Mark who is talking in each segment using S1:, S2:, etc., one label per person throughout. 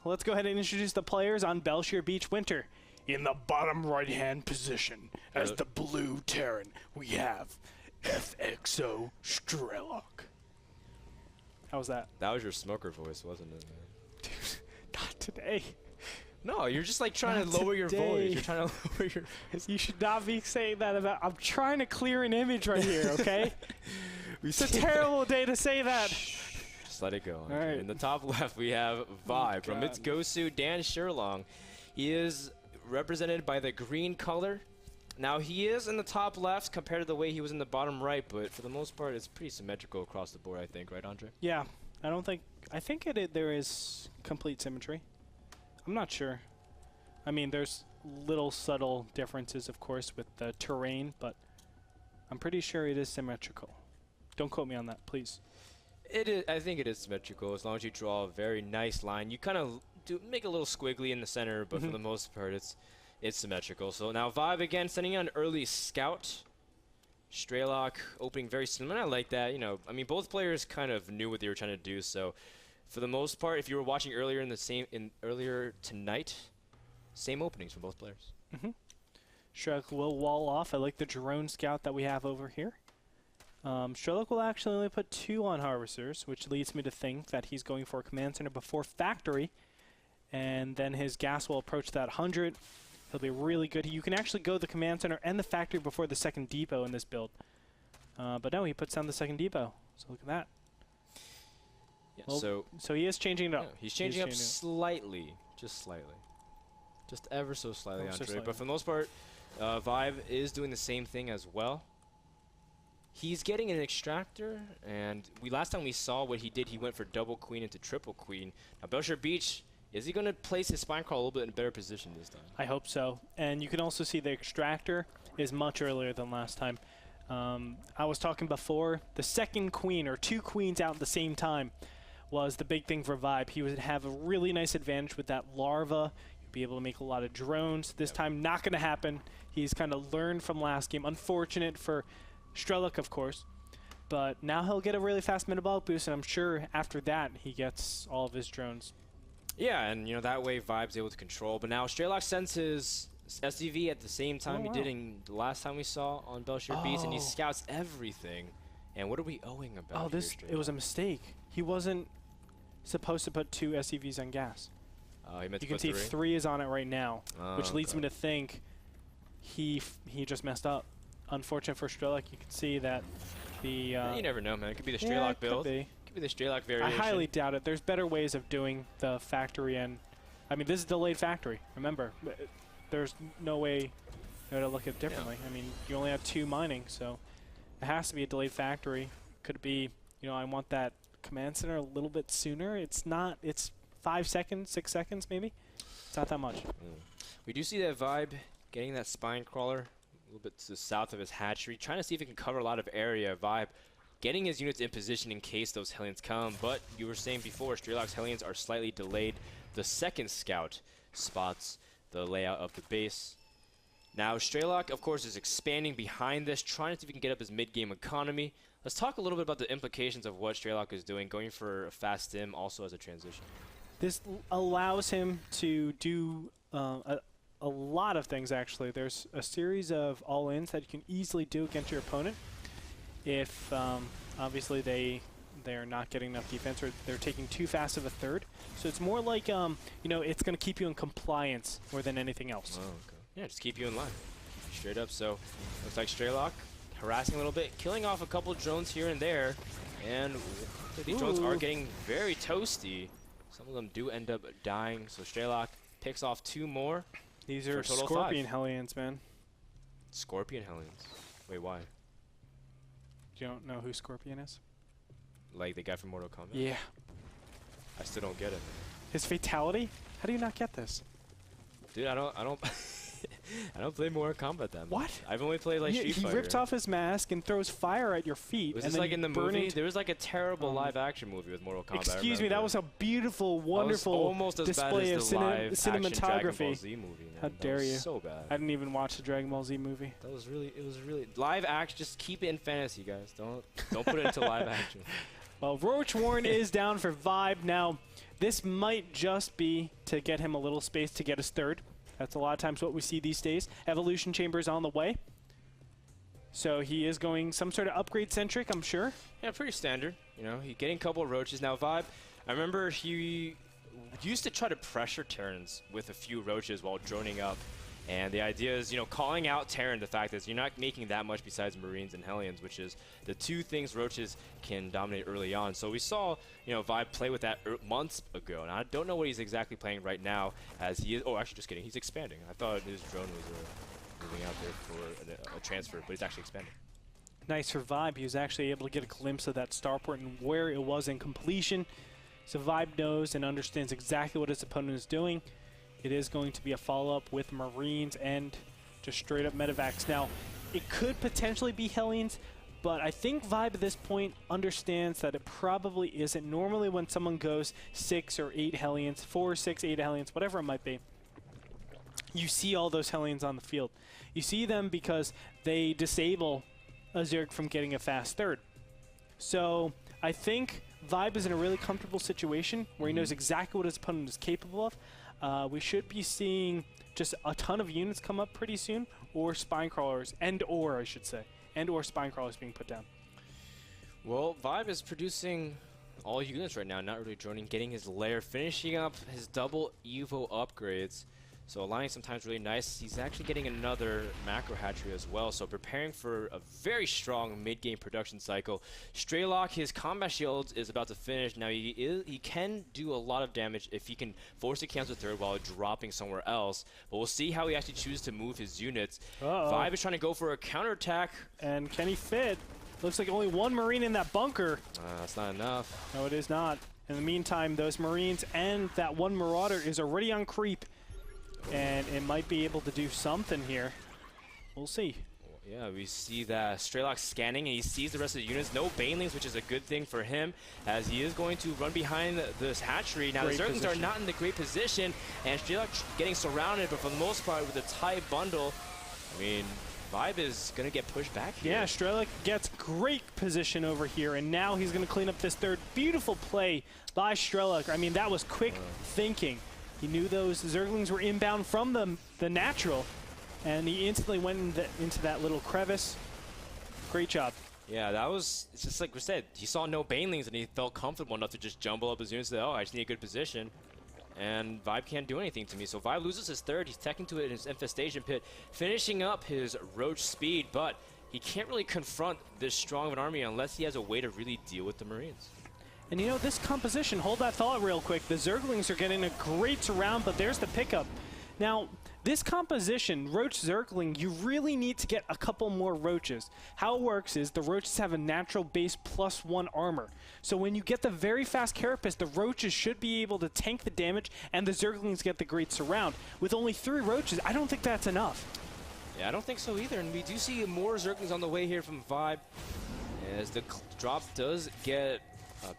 S1: let's go ahead and introduce the players on Belshire Beach Winter. In the bottom right-hand position, as the blue Terran, we have FXO Strelok. How was that?
S2: That was your smoker voice, wasn't it, man?
S1: Dude, not today.
S2: No, you're just like trying to lower your voice. You're trying to lower your voice.
S1: You should not be saying that about. I'm trying to clear an image right here, okay? It's a terrible day to say that.
S2: Just let it go.
S1: All right.
S2: In the top left, we have ViBe from its Gosu Dan Sherlong. He is represented by the green color. Now, he is in the top left compared to the way he was in the bottom right, but for the most part, it's pretty symmetrical across the board, I think. Right, Andre?
S1: Yeah. I think there is complete symmetry. I'm not sure. I mean, there's little subtle differences, of course, with the terrain, but I'm pretty sure it is symmetrical. Don't quote me on that, please.
S2: It is. I think it is symmetrical as long as you draw a very nice line. You kind of make a little squiggly in the center, but for the most part, it's symmetrical. So now ViBe again sending out an early scout. Strelok opening very similar. I like that. You know, I mean, both players kind of knew what they were trying to do. So for the most part, if you were watching earlier earlier tonight, same openings for both players.
S1: Strelok will wall off. I like the drone scout that we have over here. Strelok will actually only put 2 on harvesters, which leads me to think that he's going for a command center before factory, and then his gas will approach that 100. He'll be really good. You can actually go the command center and the factory before the second depot in this build. But no, he puts down the second depot. So look at that.
S2: Yeah,
S1: well, so he is changing it up.
S2: Yeah, he's changing up slightly, just slightly. Just ever so slightly, Andre. But for the most part, ViBe is doing the same thing as well. He's getting an extractor, and last time we saw what he did, he went for double queen into triple queen. Now, Belshire Beach, is he going to place his spine crawl a little bit in a better position this time? I
S1: hope so. And you can also see the extractor is much earlier than last time. I was talking before, the second queen, or 2 queens out at the same time, was the big thing for ViBe. He would have a really nice advantage with that larva. He'd be able to make a lot of drones. This time, not going to happen. He's kind of learned from last game. Unfortunate for Strelok, of course, but now he'll get a really fast metabolic boost, and I'm sure after that he gets all of his drones.
S2: Yeah, and you know that way ViBe's able to control. But now Strelok sends his SCV at the same time he did in the last time we saw on Belshire Beach, and he scouts everything. And what are we owing about?
S1: It was a mistake. He wasn't supposed to put 2 SCVs on gas.
S2: He meant
S1: you can see 3 is on it right now, which leads me to think he just messed up. Unfortunate for Strelok, you can see that the...
S2: you never know, man. It could be the Strelok build. Could be the Strelok variation.
S1: I highly doubt it. There's better ways of doing the factory, and I mean, this is delayed factory. Remember, there's no way to look at it differently. I mean, you only have 2 mining, so it has to be a delayed factory. Could it be, you know, I want that command center a little bit sooner? It's not. It's 5 seconds, 6 seconds, maybe. It's not that much.
S2: We do see that ViBe getting that spine crawler a little bit to the south of his hatchery, trying to see if he can cover a lot of area. ViBe getting his units in position in case those Hellions come, but you were saying before, Strelok's Hellions are slightly delayed. The second scout spots the layout of the base. Now, Strelok, of course, is expanding behind this, trying to see if he can get up his mid-game economy. Let's talk a little bit about the implications of what Strelok is doing, going for a fast stim also as a transition.
S1: This allows him to do a lot of things, actually. There's a series of all-ins that you can easily do against your opponent if, obviously, they're not getting enough defense or they're taking too fast of a third. So it's more like, you know, it's going to keep you in compliance more than anything else.
S2: Oh, okay. Yeah, just keep you in line. Straight up. So looks like Strelok harassing a little bit, killing off a couple drones here and there. And these drones are getting very toasty. Some of them do end up dying. So Strelok picks off 2 more.
S1: These are Scorpion Hellions, man.
S2: Scorpion Hellions? Wait, why?
S1: You don't know who Scorpion is?
S2: Like the guy from Mortal Kombat?
S1: Yeah.
S2: I still don't get it.
S1: His fatality? How do you not get this?
S2: Dude, I don't I don't play Mortal Kombat that much.
S1: What?
S2: I've only played like Street Fighter.
S1: He rips off his mask and throws fire at your feet.
S2: Was this like in the movie? There was like a terrible live action movie with Mortal Kombat.
S1: Excuse me, that was a beautiful, wonderful display of cinematography.
S2: Z movie,
S1: How dare you?
S2: So bad.
S1: I didn't even watch the Dragon Ball Z movie.
S2: That was really, it was really live action. Just keep it in fantasy, guys. Don't put it into live action.
S1: Well, Roach Warren is down for ViBe now. This might just be to get him a little space to get his third. That's a lot of times what we see these days. Evolution Chamber is on the way. So he is going some sort of upgrade centric, I'm sure.
S2: Yeah, pretty standard. You know, he's getting a couple of roaches. Now, ViBe, I remember he used to try to pressure Terrans with a few roaches while droning up. And the idea is, you know, calling out Terran, the fact that you're not making that much besides Marines and Hellions, which is the two things roaches can dominate early on. So we saw, you know, ViBe play with that months ago. And I don't know what he's exactly playing right now as he is. Oh, actually, just kidding. He's expanding. I thought his drone was moving out there for a transfer, but he's actually expanding.
S1: Nice for ViBe. He was actually able to get a glimpse of that starport and where it was in completion. So ViBe knows and understands exactly what his opponent is doing. It is going to be a follow-up with Marines and just straight up medevacs. Now, it could potentially be Hellions, but I think ViBe at this point understands that it probably isn't. Normally when someone goes 6 or 8 Hellions, 4, 6, 8 Hellions, whatever it might be, you see all those Hellions on the field. You see them because they disable a Zerg from getting a fast third. So I think ViBe is in a really comfortable situation where he knows exactly what his opponent is capable of. We should be seeing just a ton of units come up pretty soon, or spine crawlers, or I should say, or spine crawlers being put down.
S2: Well, ViBe is producing all units right now, not really droning, getting his lair, finishing up his double Evo upgrades. So aligning sometimes really nice. He's actually getting another macro hatchery as well, so preparing for a very strong mid-game production cycle. Strelok, his combat shield is about to finish. Now he can do a lot of damage if he can force a cancel third while dropping somewhere else, but we'll see how he actually chooses to move his units. ViBe is trying to go for a counterattack.
S1: And can he fit? Looks like only one Marine in that bunker.
S2: That's not enough.
S1: No, it is not. In the meantime, those Marines and that one Marauder is already on creep. And it might be able to do something here. We'll see.
S2: Yeah, we see that Strelok scanning, and he sees the rest of the units. No banelings, which is a good thing for him, as he is going to run behind this hatchery. Now, the Zerglings are not in the great position, and Strelok getting surrounded, but for the most part, with a tight bundle, I mean, ViBe is going to get pushed back here.
S1: Yeah, Strelok gets great position over here, and now he's going to clean up this third. Beautiful play by Strelok. I mean, that was quick thinking. He knew those Zerglings were inbound from the natural, and he instantly went into that little crevice. Great job.
S2: Yeah, that was, it's just like we said, he saw no banelings, and he felt comfortable enough to just jumble up his units and say, oh, I just need a good position. And ViBe can't do anything to me. So ViBe loses his third. He's teching to it in his infestation pit, finishing up his roach speed, but he can't really confront this strong of an army unless he has a way to really deal with the Marines.
S1: And you know, this composition, hold that thought real quick. The Zerglings are getting a great surround, but there's the pickup. Now, this composition, Roach Zergling, you really need to get a couple more Roaches. How it works is the Roaches have a natural base +1 armor. So when you get the very fast Carapace, the Roaches should be able to tank the damage, and the Zerglings get the great surround. With only 3 Roaches, I don't think that's enough.
S2: Yeah, I don't think so either, and we do see more Zerglings on the way here from ViBe, as the drop does get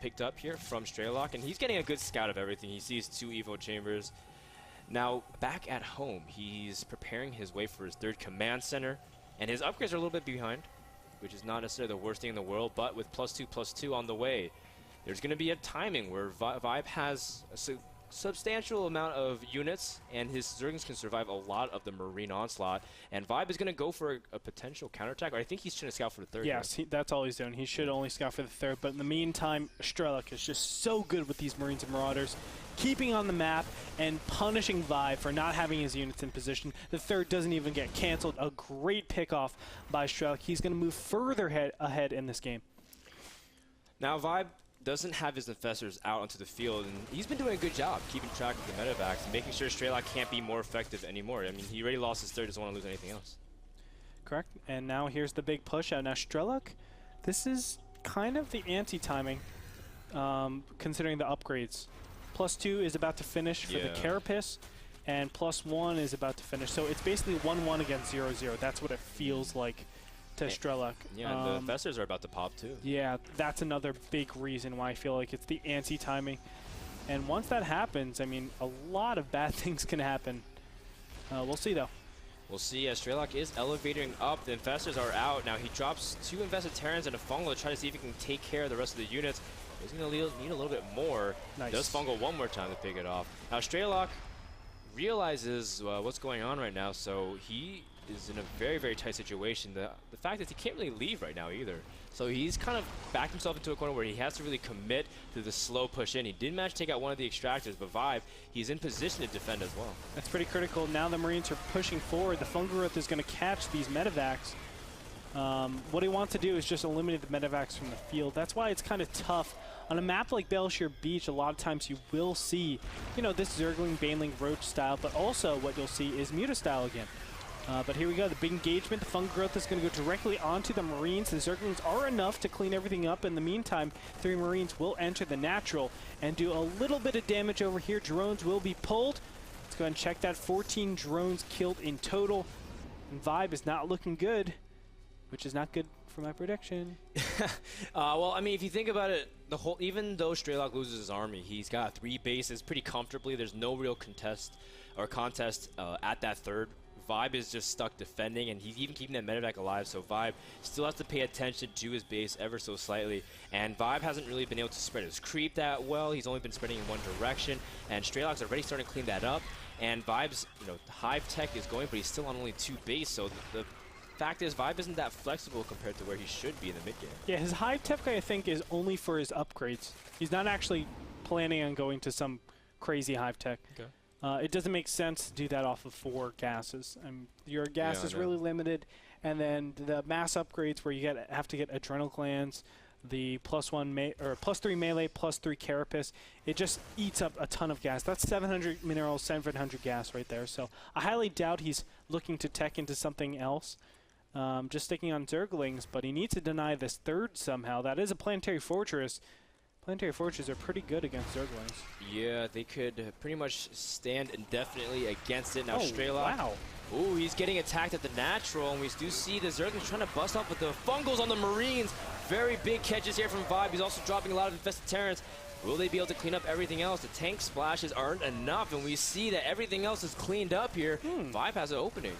S2: picked up here from Strelok, and he's getting a good scout of everything. He sees 2 Evo chambers. Now, back at home, he's preparing his way for his 3rd command center, and his upgrades are a little bit behind, which is not necessarily the worst thing in the world, but with +2/+2 on the way, there's going to be a timing where ViBe has a substantial amount of units, and his Zerglings can survive a lot of the Marine onslaught, and ViBe is going to go for a potential counterattack, or I think he's trying to scout for the 3rd.
S1: Yes, that's all he's doing. He should only scout for the 3rd, but in the meantime, Strelok is just so good with these Marines and Marauders, keeping on the map and punishing ViBe for not having his units in position. The 3rd doesn't even get canceled. A great pickoff by Strelok. He's going to move further ahead in this game.
S2: Now, ViBe doesn't have his infestors out onto the field, and he's been doing a good job keeping track of the medevacs and making sure Strelok can't be more effective anymore. I mean, he already lost his 3rd, doesn't want to lose anything else.
S1: Correct. And now here's the big push out. Now, Strelok, this is kind of the anti-timing, considering the upgrades. +2 is about to finish for the Carapace, and +1 is about to finish. So it's basically 1-1 against 0-0. That's what it feels like to Strelok.
S2: Yeah, and the infestors are about to pop too.
S1: Yeah, that's another big reason why I feel like it's the anti-timing. And once that happens, I mean, a lot of bad things can happen. We'll see, though.
S2: We'll see as Strelok is elevating up. The infestors are out. Now he drops 2 invested Terrans and a fungal to try to see if he can take care of the rest of the units. He's going to need a little bit more.
S1: Nice.
S2: Does Fungal one more time to pick it off. Now, Strelok realizes what's going on right now, so he is in a very, very tight situation. The fact is he can't really leave right now either. So he's kind of backed himself into a corner where he has to really commit to the slow push in. He did manage to take out one of the extractors, but ViBe, he's in position to defend as well.
S1: That's pretty critical. Now the Marines are pushing forward. The Fungal Growth is going to catch these medevacs. What he wants to do is just eliminate the medevacs from the field. That's why it's kind of tough. On a map like Belshire Beach, a lot of times you will see, you know, this Zergling, Baneling, Roach style, but also what you'll see is Muta style again. But here we go, the big engagement. The Fungal Growth is going to go directly onto the Marines. The Zerglings are enough to clean everything up. In the meantime, 3 Marines will enter the natural and do a little bit of damage over here. Drones will be pulled. Let's go ahead and check that. 14 drones killed in total. And ViBe is not looking good, which is not good for my prediction.
S2: Well, I mean, if you think about it, even though Strelok loses his army, he's got 3 bases pretty comfortably. There's no real contest at that third. ViBe is just stuck defending, and he's even keeping that medevac alive, so ViBe still has to pay attention to his base ever so slightly. And ViBe hasn't really been able to spread his creep that well. He's only been spreading in one direction, and Strelok's already starting to clean that up. And ViBe's, hive tech is going, but he's still on only 2 base, so the fact is ViBe isn't that flexible compared to where he should be in the mid game.
S1: Yeah, his hive tech, I think, is only for his upgrades. He's not actually planning on going to some crazy hive tech.
S2: Okay.
S1: It doesn't make sense to do that off of 4 gases. Your gas is really limited, and then the mass upgrades where you have to get adrenal glands, the +3 melee, +3 carapace, it just eats up a ton of gas. That's 700 minerals, 700 gas right there. So I highly doubt he's looking to tech into something else. Just sticking on Zerglings, but he needs to deny this third somehow. That is a planetary fortress. Planetary fortresses are pretty good against Zerglings.
S2: Yeah, they could pretty much stand indefinitely against it. Now Strelok.
S1: Wow.
S2: Ooh, he's getting attacked at the natural, and we do see the Zerglings trying to bust up with the Fungals on the Marines. Very big catches here from ViBe. He's also dropping a lot of infested Terrans. Will they be able to clean up everything else? The tank splashes aren't enough, and we see that everything else is cleaned up here. ViBe has an opening.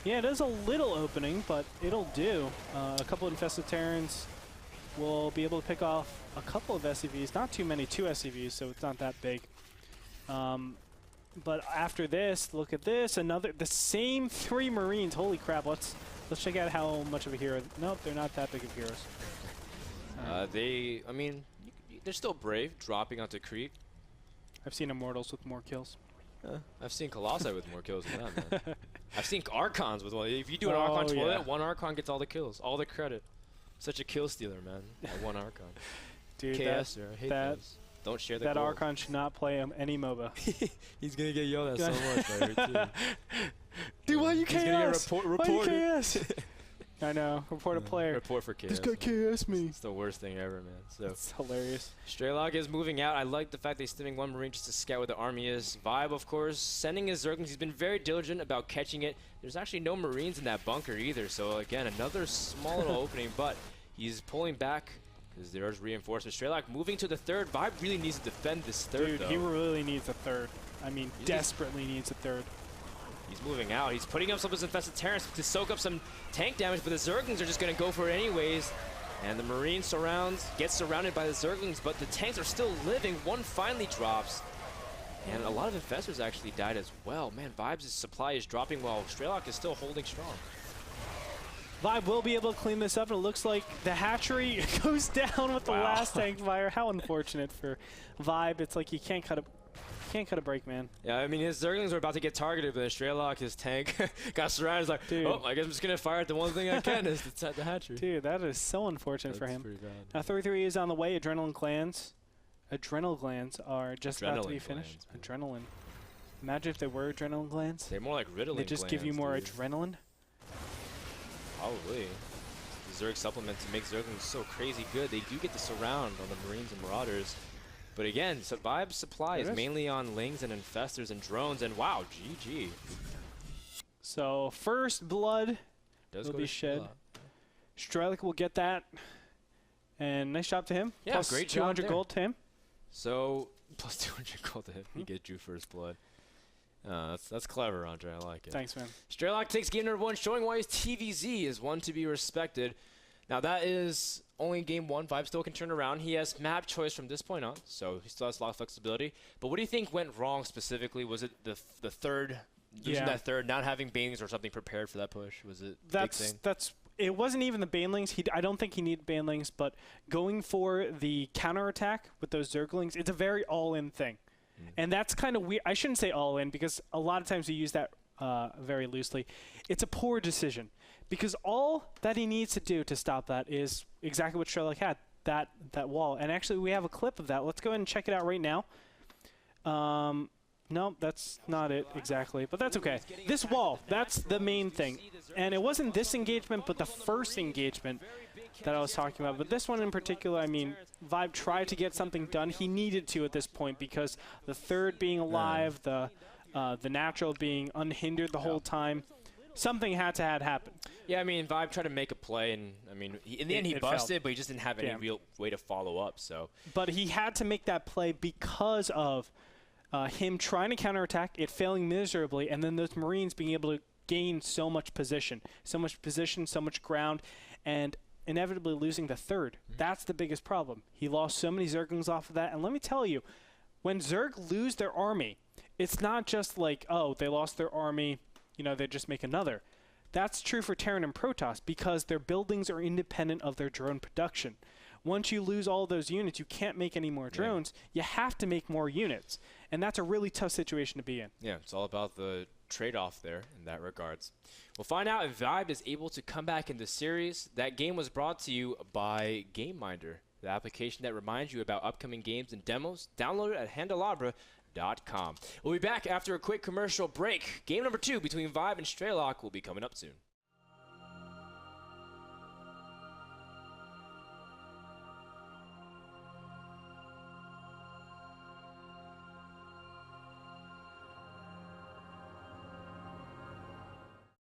S1: Yeah, it is a little opening, but it'll do. A couple of infested Terrans will be able to pick off a couple of SCVs. Not too many, 2 SCVs, so it's not that big. But after this, look at this. The same 3 Marines. Holy crap, let's check out how much of a hero. Nope, they're not that big of heroes.
S2: They're still brave, dropping onto creep.
S1: I've seen Immortals with more kills.
S2: I've seen Colossi with more kills than that, man. I've seen Archons with one. If you do an Archon toilet, one Archon gets all the kills, all the credit. Such a kill stealer, man. One Archon.
S1: Dude,
S2: KS, I hate those. Don't share the
S1: That
S2: gold.
S1: Archon should not play any MOBA.
S2: He's gonna get yelled at so much by her team.
S1: Dude, why you KS?
S2: He's gonna get reported.
S1: Why you KS? I know. Report a player.
S2: Report for KS.
S1: This guy KS me.
S2: It's the worst thing ever, man. So
S1: it's hilarious.
S2: Strelok is moving out. I like the fact that he's stemming 1 Marine just to scout where the army is. ViBe, of course, sending his Zerglings. He's been very diligent about catching it. There's actually no Marines in that bunker either. So again, another small little opening, but he's pulling back because there's reinforcements. Strelok moving to the third. ViBe really needs to defend this third,
S1: Dude,
S2: though.
S1: he really needs a third. I mean, desperately needs a third.
S2: He's moving out. He's putting up some of his infested Terrans to soak up some tank damage, but the Zerglings are just going to go for it anyways. And the Marine gets surrounded by the Zerglings, but the tanks are still living. One finally drops. And a lot of infestors actually died as well. Man, ViBe's supply is dropping while Strelok is still holding strong.
S1: ViBe will be able to clean this up, and it looks like the hatchery goes down with the last tank fire. How unfortunate for ViBe. It's like you can't cut a break, man.
S2: Yeah, I mean, his Zerglings were about to get targeted, but then Strelok, his tank, got surrounded. He's like,
S1: dude.
S2: Oh, I guess I'm just going to fire at the one thing I can is the hatchery.
S1: Dude, that is so unfortunate for him.
S2: Pretty bad.
S1: Now, 33 is on the way. Adrenal glands are just about to be finished. Adrenaline. Imagine if they were adrenaline glands.
S2: They're more like Ritalin
S1: They just give you more adrenaline.
S2: Probably. The Zerg supplement to make Zerglings so crazy good. They do get the surround on the Marines and Marauders. But again, so ViBe's supply is mainly on Lings and Infestors and Drones, and wow, GG.
S1: So first blood will be shed. Strelok will get that. And nice job to him.
S2: Yeah,
S1: plus
S2: great
S1: 200
S2: job
S1: gold to him.
S2: So, plus 200 gold to him. He gets you first blood. That's clever, Andre. I like it.
S1: Thanks, man.
S2: Strelok takes game number 1, showing why his TVZ is one to be respected. Now, that is only game 1. ViBe still can turn around. He has map choice from this point on, so he still has a lot of flexibility. But what do you think went wrong specifically? Was it the third, losing that third, not having banelings or something prepared for that push? Was it a big thing?
S1: It wasn't even the banelings. I don't think he needed banelings, but going for the counterattack with those Zerglings, it's a very all-in thing. And that's kind of weird. I shouldn't say all-in because a lot of times we use that very loosely. It's a poor decision because all that he needs to do to stop that is exactly what Strelok had, that wall. And actually, we have a clip of that. Let's go ahead and check it out right now. No, that's not it exactly, but that's okay. This wall, that's the main thing. And it wasn't this engagement, but the first engagement that I was talking about. But this one in particular, I mean, ViBe tried to get something done. He needed to at this point because the third being alive, the natural being unhindered the whole time, something had to happen.
S2: Yeah, I mean, ViBe tried to make a play, and I mean, in the end he busted, but he just didn't have any real way to follow up. So,
S1: but he had to make that play because of him trying to counterattack, it failing miserably, and then those Marines being able to gain so much position, so much ground, and inevitably losing the third. That's the biggest problem. He lost so many Zerglings off of that, and let me tell you, when Zerg lose their army, it's not just like, oh, they lost their army, you know, they just make another. That's true for Terran and Protoss because their buildings are independent of their drone production. Once you lose all those units, you can't make any more drones. You have to make more units. And that's a really tough situation to be in.
S2: Yeah, it's all about the trade-off there in that regards. We'll find out if ViBe is able to come back in the series. That game was brought to you by GameMinder, the application that reminds you about upcoming games and demos. Download it at handelabra.com. We'll be back after a quick commercial break. Game number 2 between ViBe and Strelok will be coming up soon.